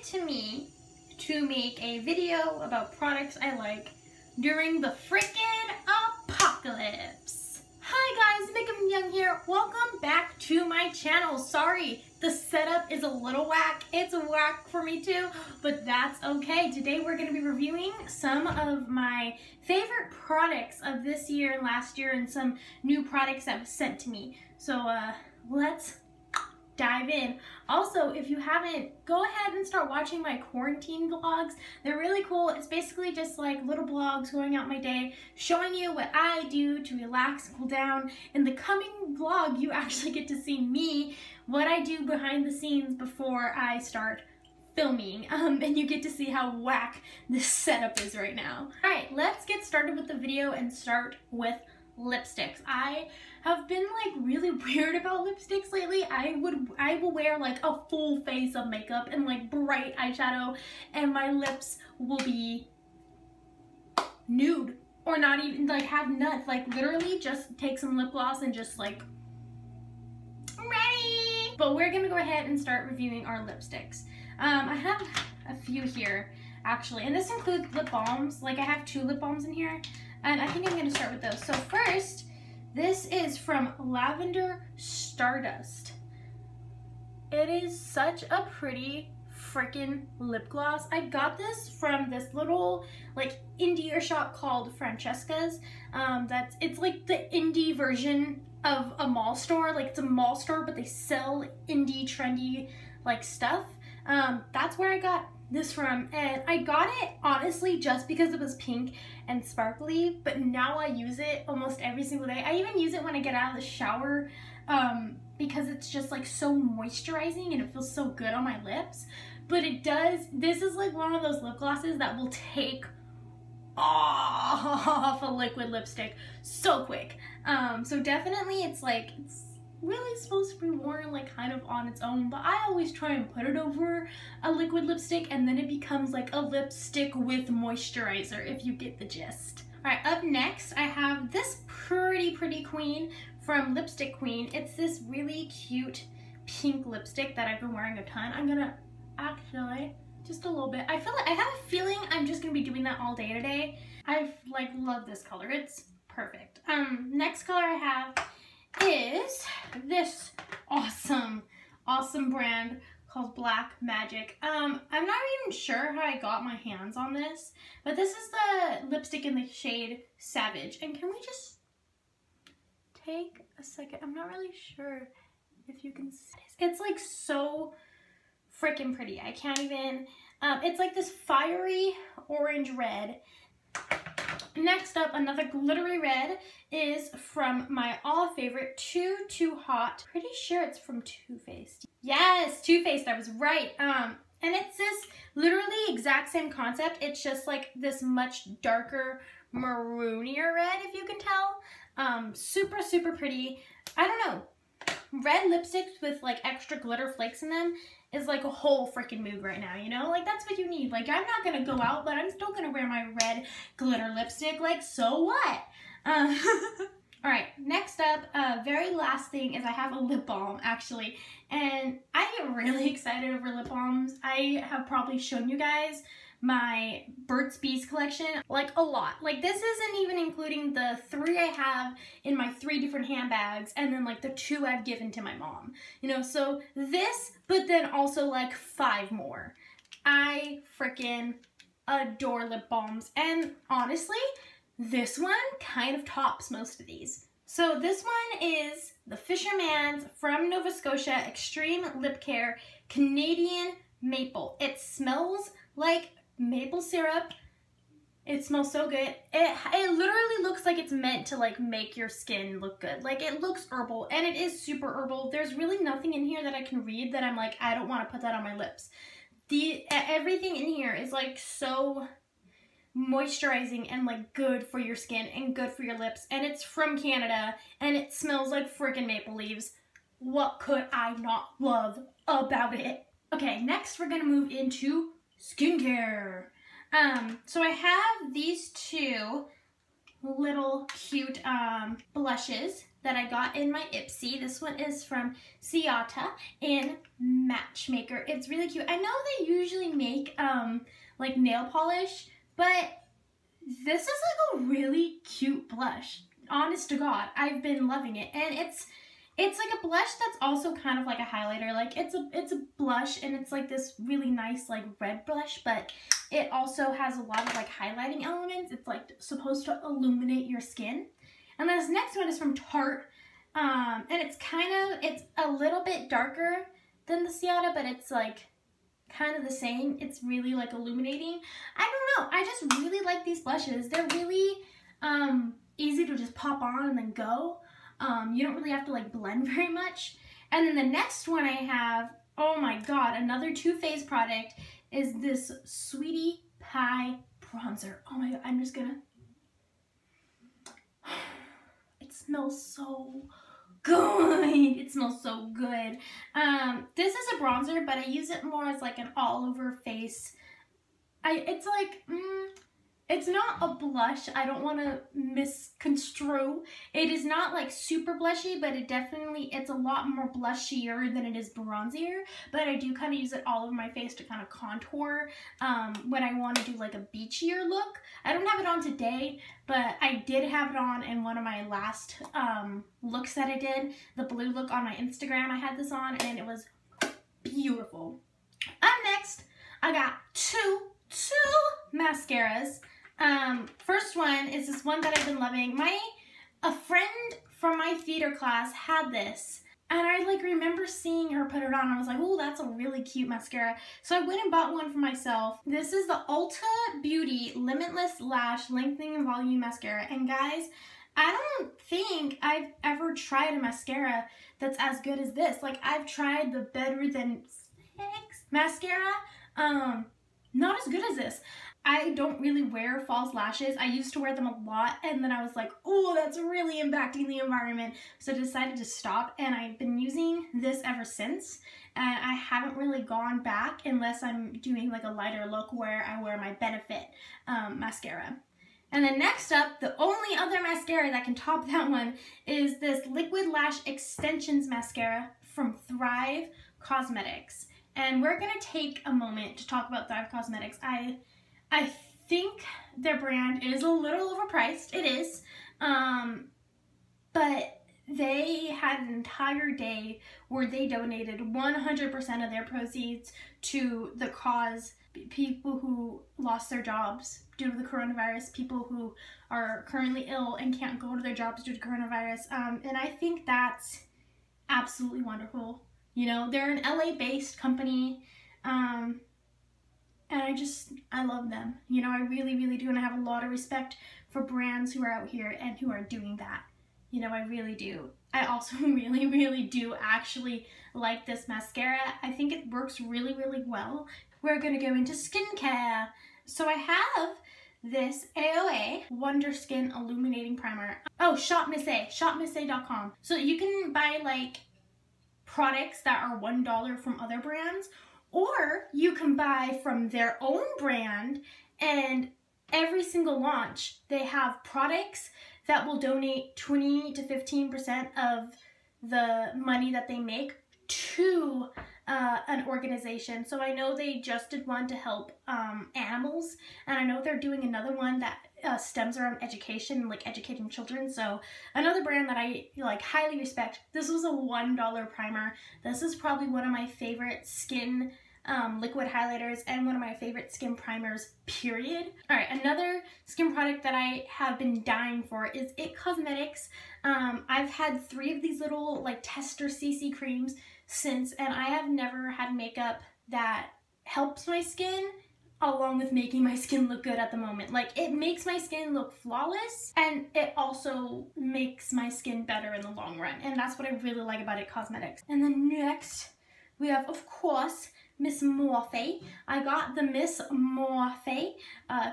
to me to make a video about products I like during the frickin' apocalypse. Hi guys, Makeup Young here. Welcome back to my channel. Sorry, the setup is a little whack. It's whack for me too, but that's okay. Today we're going to be reviewing some of my favorite products of this year and last year and some new products that was sent to me. So let's dive in. Also, if you haven't, go ahead and start watching my quarantine vlogs. They're really cool. It's basically just like little vlogs going out my day, showing you what I do to relax, cool down. In the coming vlog, you actually get to see me, what I do behind the scenes before I start filming, and you get to see how whack this setup is right now. All right, let's get started with the video and start with lipsticks. I have been like really weird about lipsticks lately. I will wear like a full face of makeup and like bright eyeshadow and my lips will be nude or not even like have none. Like literally just take some lip gloss and just like ready. But we're gonna go ahead and start reviewing our lipsticks. I have a few here actually, and this includes lip balms. Like I have 2 lip balms in here. And I think I'm going to start with those. So first, this is from Lavender Stardust. It is such a pretty freaking lip gloss. I got this from this little like indie shop called Francesca's. It's like the indie version of a mall store. Like it's a mall store, but they sell indie trendy like stuff. That's where I got this from, and I got it honestly just because it was pink and sparkly, but now I use it almost every single day. I even use it when I get out of the shower because it's just like so moisturizing and it feels so good on my lips. But this is like one of those lip glosses that will take off a liquid lipstick so quick. So definitely it's really supposed to be worn like kind of on its own, but I always try and put it over a liquid lipstick and then it becomes like a lipstick with moisturizer, if you get the gist. Alright, up next I have this pretty queen from Lipstick Queen. It's this really cute pink lipstick that I've been wearing a ton. I'm gonna actually just a little bit. I have a feeling I'm just gonna be doing that all day today. I like love this color. It's perfect. Next color I have is this awesome brand called Black Magic. I'm not even sure how I got my hands on this, but this is the lipstick in the shade Savage. And can we just take a second? I'm not really sure if you can see this. It's like so freaking pretty. I can't even, it's like this fiery orange red. Next up, another glittery red is from my all favorite Too Hot. Pretty sure it's from Too Faced. Yes, Too Faced, I was right. And it's this literally exact same concept. It's just like this much darker maroonier red, if you can tell. Super pretty. I don't know. Red lipsticks with like extra glitter flakes in them is like a whole freaking mood right now, you know? Like that's what you need. Like I'm not gonna go out, but I'm still gonna wear my red glitter lipstick. Like so what? Alright, next up, very last thing is I have a lip balm actually, and I get really excited over lip balms. I have probably shown you guys my Burt's Bees collection like a lot. Like this isn't even including the 3 I have in my 3 different handbags and then like the 2 I've given to my mom, you know? So this, but then also like 5 more. I freaking adore lip balms, and honestly this one kind of tops most of these. So this one is the Fisherman's from Nova Scotia Extreme Lip Care Canadian Maple. It smells like maple syrup. It smells so good. It literally looks like it's meant to like make your skin look good. Like it looks herbal, and it is super herbal. There's really nothing in here that I can read that I'm like, I don't want to put that on my lips. Everything in here is like so moisturizing and like good for your skin and good for your lips, and it's from Canada and it smells like freaking maple leaves. What could I not love about it? Okay, next we're gonna move into skincare. So I have these 2 little cute blushes that I got in my Ipsy. This one is from Ciata in Matchmaker. It's really cute. I know they usually make like nail polish, but this is like a really cute blush. Honest to God, I've been loving it, and it's like a blush that's also kind of like a highlighter. Like it's a blush, and it's like this really nice like red blush, but it also has a lot of like highlighting elements. It's like supposed to illuminate your skin. And this next one is from Tarte, and it's a little bit darker than the Ciata, but it's like kind of the same. It's really like illuminating. I don't know, I just really like these blushes. They're really easy to just pop on and then go. You don't really have to like blend very much. And then the next one I have, oh my God, another Too Faced product is this Sweetie Pie bronzer. Oh my God, I'm just gonna, it smells so good. It smells so good. This is a bronzer, but I use it more as like an all over face. It's like, it's not a blush. I don't want to misconstrue. It is not like super blushy, but it's a lot more blushier than it is bronzier. But I do kind of use it all over my face to kind of contour when I want to do like a beachier look. I don't have it on today, but I did have it on in one of my last looks that I did. The blue look on my Instagram, I had this on, and it was beautiful. Up next, I got two mascaras. First one is this one that I've been loving. A friend from my theater class had this, and I like remember seeing her put it on. I was like, oh, that's a really cute mascara. So I went and bought one for myself. This is the Ulta Beauty Limitless Lash Lengthening and Volume Mascara. And guys, I don't think I've ever tried a mascara that's as good as this. Like, I've tried the Better Than Sex mascara. Not as good as this. I don't really wear false lashes. I used to wear them a lot, and then I was like, oh, that's really impacting the environment. So I decided to stop, and I've been using this ever since. And I haven't really gone back unless I'm doing like a lighter look where I wear my Benefit mascara. And then next up, the only other mascara that can top that one is this Liquid Lash Extensions mascara from Thrive Cosmetics. And we're gonna take a moment to talk about Thrive Cosmetics. I think their brand is a little overpriced. It is. But they had an entire day where they donated 100% of their proceeds to the cause. People who lost their jobs due to the coronavirus, people who are currently ill and can't go to their jobs due to coronavirus. And I think that's absolutely wonderful. You know, they're an LA-based company. And I love them. You know, I really, really do. And I have a lot of respect for brands who are out here and who are doing that. You know, I really do. I also really, really do actually like this mascara. I think it works really, really well. We're going to go into skincare. So I have this AOA Wonder Skin Illuminating Primer. Oh, shopmissay.com. So you can buy like products that are $1 from other brands, or you can buy from their own brand, and every single launch they have products that will donate 20 to 15% of the money that they make to an organization. So I know they just did one to help animals, and I know they're doing another one that stems around education, like educating children. So another brand that I like highly respect. This was a $1 primer. This is probably one of my favorite skin liquid highlighters and one of my favorite skin primers, period. All right, another skin product that I have been dying for is IT Cosmetics. I've had 3 of these little like tester CC creams since, and I have never had makeup that helps my skin along with making my skin look good at the moment. Like, it makes my skin look flawless, and it also makes my skin better in the long run, and that's what I really like about IT Cosmetics. And then next we have, of course, Miss Morphe. I got the Miss Morphe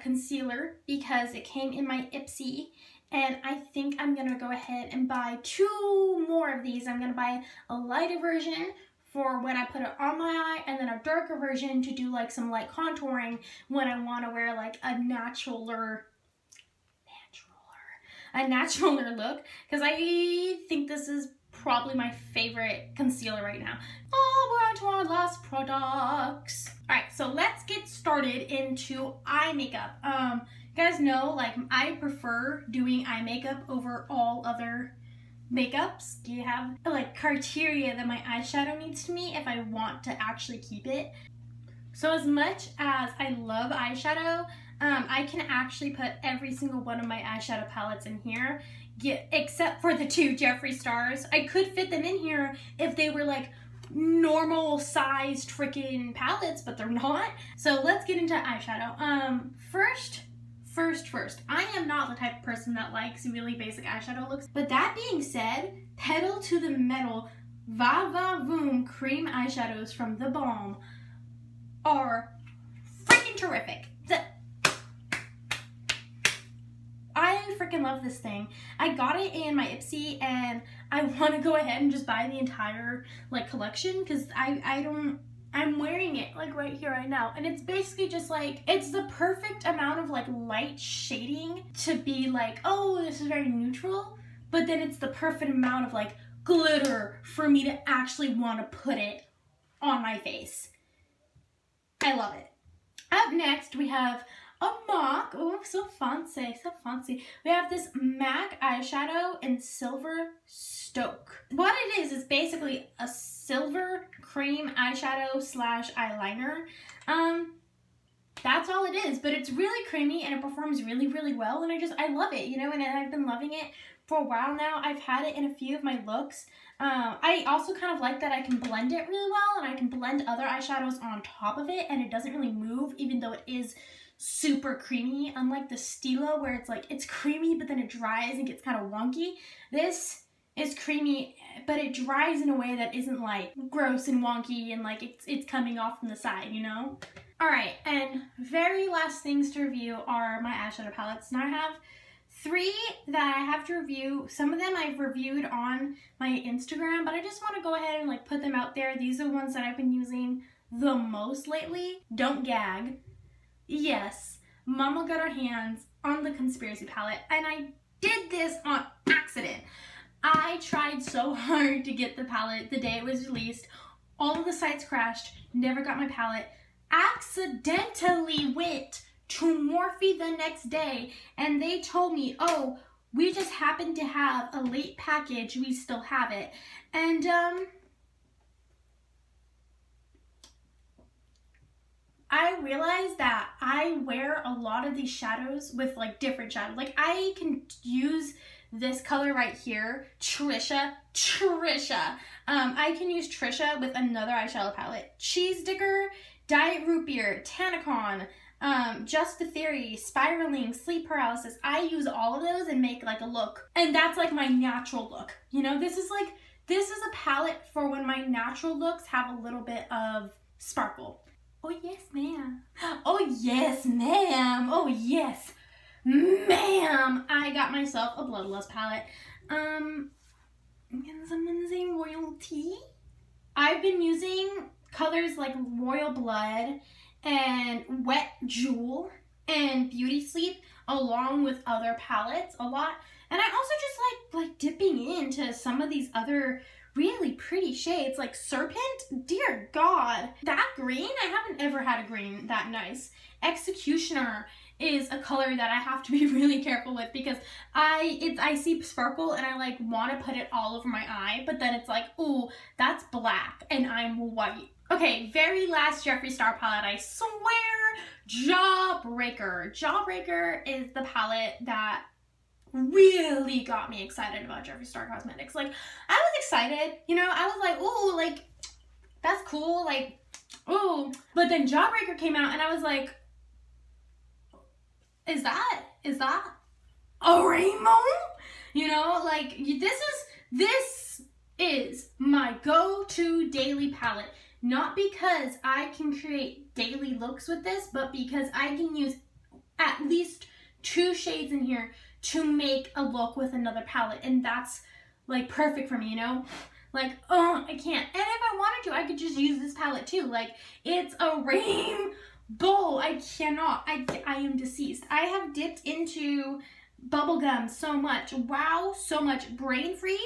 concealer because it came in my Ipsy, and I think I'm gonna go ahead and buy 2 more of these. I'm gonna buy a lighter version for when I put it on my eye, and then a darker version to do like some light contouring when I want to wear like a natural a naturaler look, because I think this is probably my favorite concealer right now. Oh, we're on to our last products. All right, so let's get started into eye makeup. You guys know, like, I prefer doing eye makeup over all other makeups. Do you have like criteria that my eyeshadow needs to meet if I want to actually keep it? So as much as I love eyeshadow, I can actually put every single one of my eyeshadow palettes in here, except for the 2 Jeffree Stars. I could fit them in here if they were like normal sized freaking palettes, but they're not. So let's get into eyeshadow. First, I am not the type of person that likes really basic eyeshadow looks. But that being said, pedal to the metal, Va Va Voom cream eyeshadows from The Balm are freaking terrific. I freaking love this thing. I got it in my Ipsy, and I want to go ahead and just buy the entire like collection, because I'm wearing it like right here right now, and it's basically just like, it's the perfect amount of like light shading to be like, oh, this is very neutral, but then it's the perfect amount of like glitter for me to actually want to put it on my face. I love it. Up next, we have a MAC. Oh, so fancy, so fancy. We have this MAC eyeshadow in Silver Stoke. What it is basically a silver cream eyeshadow slash eyeliner. That's all it is, but it's really creamy and it performs really, really well, and I love it, you know, and I've been loving it for a while now. I've had it in a few of my looks. I also kind of like that I can blend it really well, and I can blend other eyeshadows on top of it, and it doesn't really move, even though it is super creamy, unlike the Stila where it's like, it's creamy but then it dries and gets kind of wonky. This is creamy, but it dries in a way that isn't like gross and wonky and like it's coming off from the side, you know? Alright, and very last things to review are my eyeshadow palettes. Now I have 3 that I have to review. Some of them I've reviewed on my Instagram, but I just want to go ahead and like put them out there. These are the ones that I've been using the most lately. Don't gag. Yes, Mama got her hands on the Conspiracy palette, and I did this on accident. I tried so hard to get the palette the day it was released. All of the sites crashed, never got my palette. Accidentally went to Morphe the next day, and they told me, oh, we just happened to have a late package, we still have it. And I realized that I wear a lot of these shadows with like different shadows. Like I can use this color right here, Trisha. I can use Trisha with another eyeshadow palette. Cheese Dicker, Diet Root Beer, Tanacon, Just the Theory, Spiraling, Sleep Paralysis. I use all of those and make like a look. And that's like my natural look. You know, this is a palette for when my natural looks have a little bit of sparkle. Oh yes, ma'am. Oh yes, ma'am. Oh yes, ma'am. I got myself a Bloodlust palette. Can someone say Royalty? I've been using colors like Royal Blood and Wet Jewel and Beauty Sleep along with other palettes a lot. And I also just like dipping into some of these other really pretty shades, like Serpent. Dear God, that green, I haven't ever had a green that nice. Executioner is a color that I have to be really careful with, because I see sparkle and I like want to put it all over my eye, but then it's like, ooh, that's black and I'm white. Okay, very last Jeffree Star palette, I swear, Jawbreaker. Jawbreaker is the palette that really got me excited about Jeffree Star Cosmetics. Like, I was excited, you know, I was like, ooh, like, that's cool, like, ooh. But then Jawbreaker came out and I was like, is that a rainbow? You know, like, this is my go-to daily palette. Not because I can create daily looks with this, but because I can use at least 2 shades in here to make a look with another palette, and that's like perfect for me, you know? Like, oh, I can't. And if I wanted to, I could just use this palette too. Like, it's a rainbow. I cannot. I am deceased. I have dipped into bubblegum so much. Wow, so much. Brain Freeze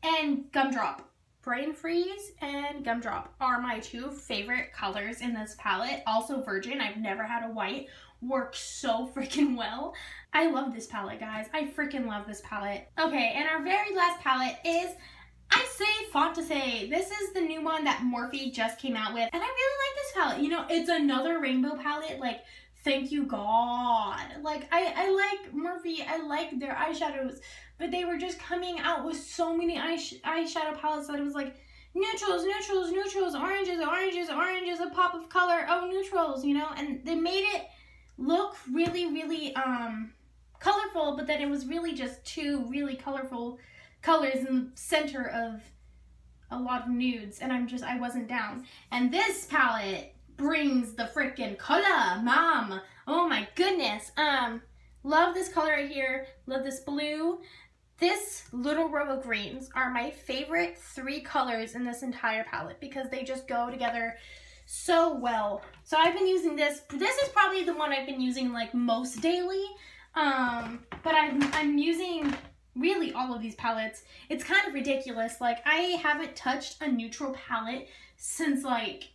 and Gumdrop. Brain Freeze and Gumdrop are my two favorite colors in this palette. Also Virgin, I've never had a white. Works so freaking well. I love this palette, guys. I freaking love this palette. Okay, and our very last palette is, I say Fantasy. This is the new one that Morphe just came out with, and I really like this palette. You know, it's another rainbow palette. Like, thank you God. Like, I like Morphe. I like their eyeshadows, but they were just coming out with so many eyeshadow palettes that it was like, neutrals, neutrals, neutrals, oranges, oranges, oranges, a pop of color, oh, neutrals, you know? And they made it look really, really colorful, but then it was really just two really colorful colors in the center of a lot of nudes, and I wasn't down. And this palette brings the freaking color, mom. Oh my goodness. Love this color right here. Love this blue. This little row of greens are my favorite three colors in this entire palette because they just go together so well. So I've been using this. This is probably the one I've been using like most daily. But I'm using really all of these palettes. It's kind of ridiculous. Like, I haven't touched a neutral palette since like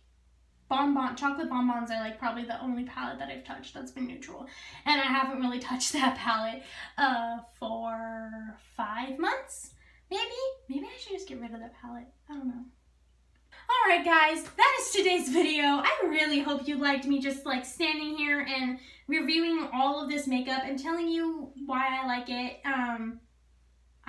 chocolate bonbons are like probably the only palette that I've touched that's been neutral. And I haven't really touched that palette for 5 months. Maybe I should just get rid of that palette. I don't know. Alright guys, that is today's video. I really hope you liked me just like standing here and reviewing all of this makeup and telling you why I like it.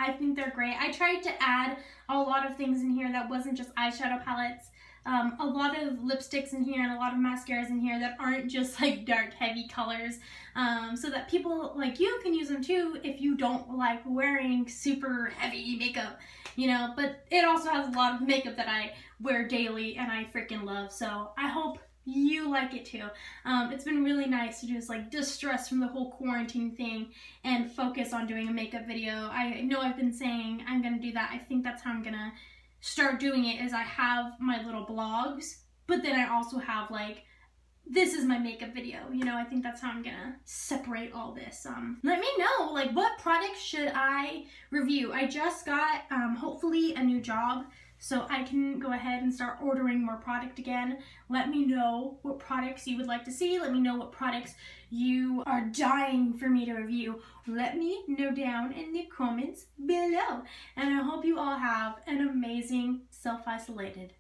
I think they're great. I tried to add a lot of things in here that wasn't just eyeshadow palettes. A lot of lipsticks in here and a lot of mascaras in here that aren't just like dark heavy colors, so that people like you can use them too if you don't like wearing super heavy makeup, you know. But it also has a lot of makeup that I wear daily and I freaking love, so I hope you like it too. It's been really nice to just like distress from the whole quarantine thing and focus on doing a makeup video. I know I've been saying I'm gonna do that. I think that's how I'm gonna start doing it, is I have my little blogs, but then I also have like, this is my makeup video, you know. I think that's how I'm gonna separate all this. Let me know, like, what products should I review? I just got, hopefully a new job, so I can go ahead and start ordering more product again. Let me know what products you would like to see. Let me know what products you are dying for me to review. Let me know down in the comments below. And I hope you all have an amazing self-isolated